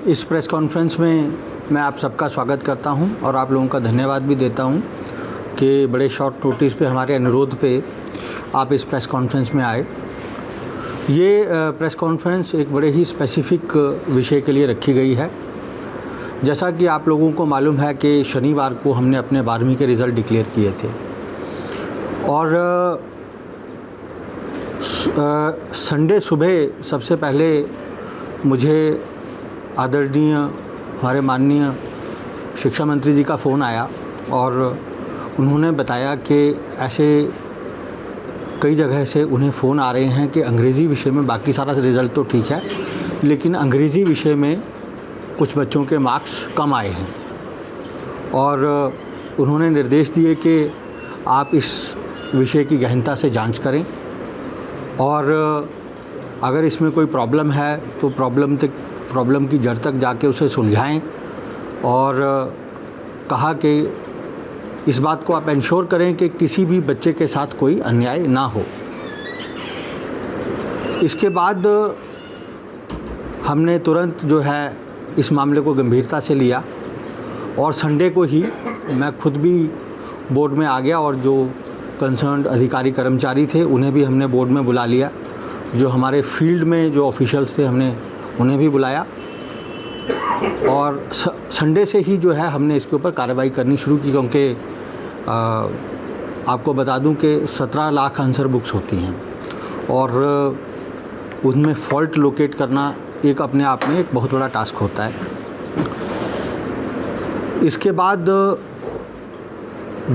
इस press conference में मैं आप सबका स्वागत करता हूं और आप लोगों का धन्यवाद भी देता हूं कि बड़े शॉर्ट नोटिस पे हमारे अनुरोध पे आप इस प्रेस कॉन्फ्रेंस में आए। ये प्रेस कॉन्फ्रेंस एक बड़े ही स्पेसिफिक विषय के लिए रखी गई है। जैसा कि आप लोगों को मालूम है कि शनिवार को हमने अपने 12वीं के रिज़ल्ट डिक्लेयर किए थे और संडे सुबह सबसे पहले मुझे आदरणीय हमारे माननीय शिक्षा मंत्री जी का फ़ोन आया और उन्होंने बताया कि ऐसे कई जगह से उन्हें फ़ोन आ रहे हैं कि अंग्रेज़ी विषय में बाकी सारा रिज़ल्ट तो ठीक है, लेकिन अंग्रेज़ी विषय में कुछ बच्चों के मार्क्स कम आए हैं और उन्होंने निर्देश दिए कि आप इस विषय की गहनता से जांच करें और अगर इसमें कोई प्रॉब्लम है तो प्रॉब्लम की जड़ तक जाके उसे सुलझाएं और कहा कि इस बात को आप इंश्योर करें कि किसी भी बच्चे के साथ कोई अन्याय ना हो। इसके बाद हमने तुरंत जो है इस मामले को गंभीरता से लिया और संडे को ही मैं खुद भी बोर्ड में आ गया और जो कंसर्न्ड अधिकारी कर्मचारी थे उन्हें भी हमने बोर्ड में बुला लिया। जो हमारे फील्ड में जो ऑफिशियल्स थे हमने उन्हें भी बुलाया और संडे से ही जो है हमने इसके ऊपर कार्रवाई करनी शुरू की, क्योंकि आपको बता दूं कि 17 लाख आंसर बुक्स होती हैं और उनमें फॉल्ट लोकेट करना एक अपने आप में एक बहुत बड़ा टास्क होता है। इसके बाद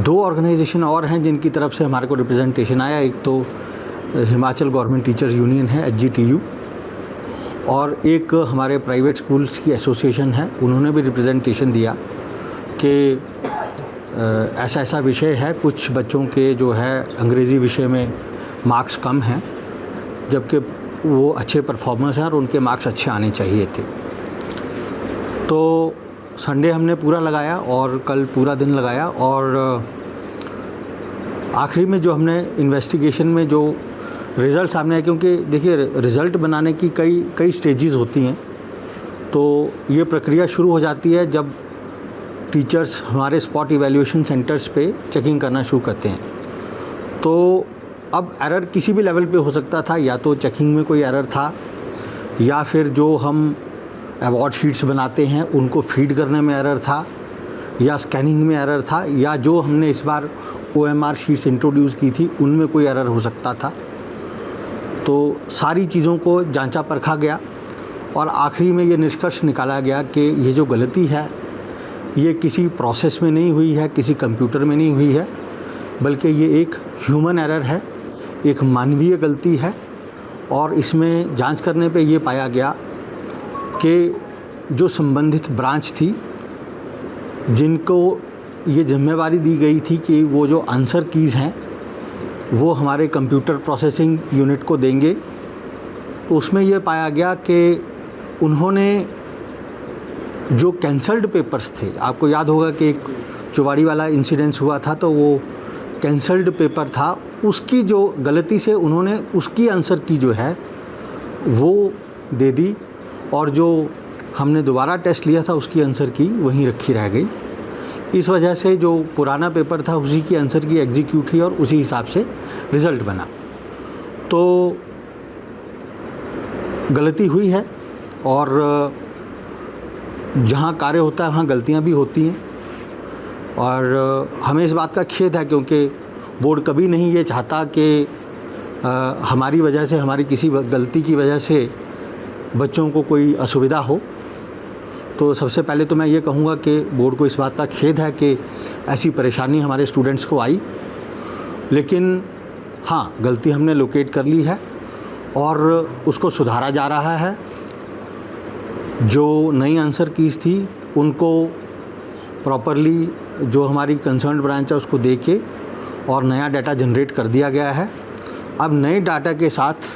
2 ऑर्गेनाइजेशन और हैं जिनकी तरफ से हमारे को रिप्रेजेंटेशन आया। एक तो हिमाचल गवर्नमेंट टीचर्स यूनियन है HGTU और एक हमारे प्राइवेट स्कूल्स की एसोसिएशन है, उन्होंने भी रिप्रेजेंटेशन दिया कि ऐसा ऐसा विषय है, कुछ बच्चों के जो है अंग्रेज़ी विषय में मार्क्स कम हैं जबकि वो अच्छे परफॉर्मर्स हैं और उनके मार्क्स अच्छे आने चाहिए थे। तो संडे हमने पूरा लगाया और कल पूरा दिन लगाया और आखिरी में जो हमने इन्वेस्टिगेशन में जो रिज़ल्ट सामने आए, क्योंकि देखिए रिज़ल्ट बनाने की कई स्टेजेस होती हैं, तो ये प्रक्रिया शुरू हो जाती है जब टीचर्स हमारे स्पॉट इवैल्यूएशन सेंटर्स पे चेकिंग करना शुरू करते हैं। तो अब एरर किसी भी लेवल पे हो सकता था, या तो चेकिंग में कोई एरर था या फिर जो हम अवार्ड शीट्स बनाते हैं उनको फीड करने में एरर था या स्कैनिंग में एरर था या जो हमने इस बार OMR शीट्स इंट्रोड्यूस की थी उनमें कोई एरर हो सकता था। तो सारी चीज़ों को जांचा परखा गया और आखिरी में ये निष्कर्ष निकाला गया कि ये जो गलती है ये किसी प्रोसेस में नहीं हुई है, किसी कंप्यूटर में नहीं हुई है, बल्कि ये एक ह्यूमन एरर है, एक मानवीय गलती है। और इसमें जांच करने पे ये पाया गया कि जो संबंधित ब्रांच थी जिनको ये जिम्मेवारी दी गई थी कि वो जो आंसर कीज़ हैं वो हमारे कंप्यूटर प्रोसेसिंग यूनिट को देंगे, तो उसमें ये पाया गया कि उन्होंने जो कैंसल्ड पेपर्स थे, आपको याद होगा कि एक चुवाड़ी वाला इंसिडेंस हुआ था तो वो कैंसल्ड पेपर था, उसकी जो गलती से उन्होंने उसकी आंसर की जो है वो दे दी और जो हमने दोबारा टेस्ट लिया था उसकी आंसर की वहीं रखी रह गई। इस वजह से जो पुराना पेपर था उसी की आंसर की एग्जीक्यूट हुई और उसी हिसाब से रिज़ल्ट बना। तो गलती हुई है और जहाँ कार्य होता है वहाँ गलतियाँ भी होती हैं और हमें इस बात का खेद है, क्योंकि बोर्ड कभी नहीं ये चाहता कि हमारी वजह से, हमारी किसी गलती की वजह से बच्चों को कोई असुविधा हो। तो सबसे पहले तो मैं ये कहूँगा कि बोर्ड को इस बात का खेद है कि ऐसी परेशानी हमारे स्टूडेंट्स को आई, लेकिन हाँ, गलती हमने लोकेट कर ली है और उसको सुधारा जा रहा है। जो नई आंसर कीज़ थी उनको प्रॉपरली जो हमारी कंसर्न्ड ब्रांच है उसको दे के और नया डाटा जनरेट कर दिया गया है। अब नए डाटा के साथ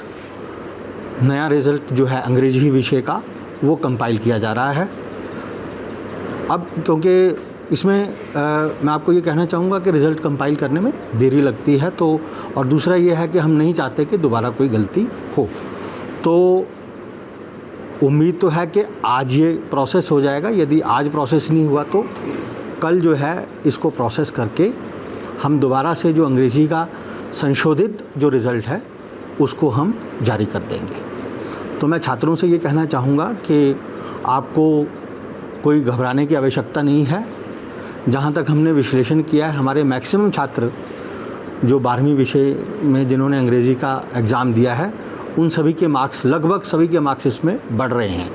नया रिज़ल्ट जो है अंग्रेजी विषय का वो कंपाइल किया जा रहा है। अब क्योंकि इसमें मैं आपको ये कहना चाहूँगा कि रिज़ल्ट कंपाइल करने में देरी लगती है, तो और दूसरा ये है कि हम नहीं चाहते कि दोबारा कोई गलती हो। तो उम्मीद तो है कि आज ये प्रोसेस हो जाएगा। यदि आज प्रोसेस नहीं हुआ तो कल जो है इसको प्रोसेस करके हम दोबारा से जो अंग्रेज़ी का संशोधित जो रिज़ल्ट है उसको हम जारी कर देंगे। तो मैं छात्रों से ये कहना चाहूँगा कि आपको कोई घबराने की आवश्यकता नहीं है। जहाँ तक हमने विश्लेषण किया है, हमारे मैक्सिमम छात्र जो 12वीं विषय में जिन्होंने अंग्रेज़ी का एग्ज़ाम दिया है, उन सभी के मार्क्स, लगभग सभी के मार्क्स इसमें बढ़ रहे हैं।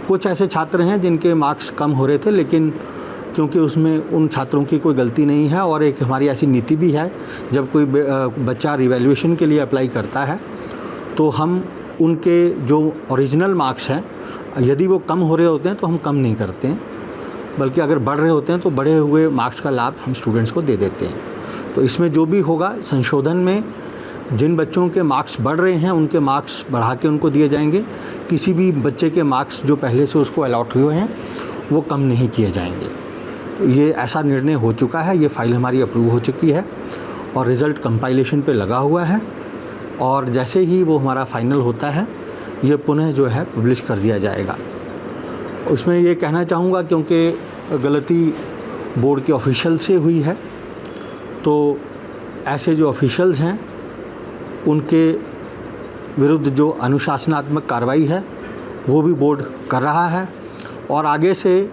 कुछ ऐसे छात्र हैं जिनके मार्क्स कम हो रहे थे, लेकिन क्योंकि उसमें उन छात्रों की कोई गलती नहीं है और एक हमारी ऐसी नीति भी है, जब कोई बच्चा रिवैल्यूएशन के लिए अप्लाई करता है तो हम उनके जो ओरिजिनल मार्क्स हैं, यदि वो कम हो रहे होते हैं तो हम कम नहीं करते हैं, बल्कि अगर बढ़ रहे होते हैं तो बढ़े हुए मार्क्स का लाभ हम स्टूडेंट्स को दे देते हैं। तो इसमें जो भी होगा संशोधन में, जिन बच्चों के मार्क्स बढ़ रहे हैं उनके मार्क्स बढ़ा के उनको दिए जाएंगे। किसी भी बच्चे के मार्क्स जो पहले से उसको अलॉट हुए हैं वो कम नहीं किए जाएंगे। तो ये ऐसा निर्णय हो चुका है, ये फ़ाइल हमारी अप्रूव हो चुकी है और रिज़ल्ट कंपाइलेशन पे लगा हुआ है, और जैसे ही वो हमारा फाइनल होता है ये पुनः जो है पब्लिश कर दिया जाएगा। उसमें ये कहना चाहूँगा, क्योंकि गलती बोर्ड के ऑफिशियल से हुई है, तो ऐसे जो ऑफिशियल्स हैं उनके विरुद्ध जो अनुशासनात्मक कार्रवाई है वो भी बोर्ड कर रहा है, और आगे से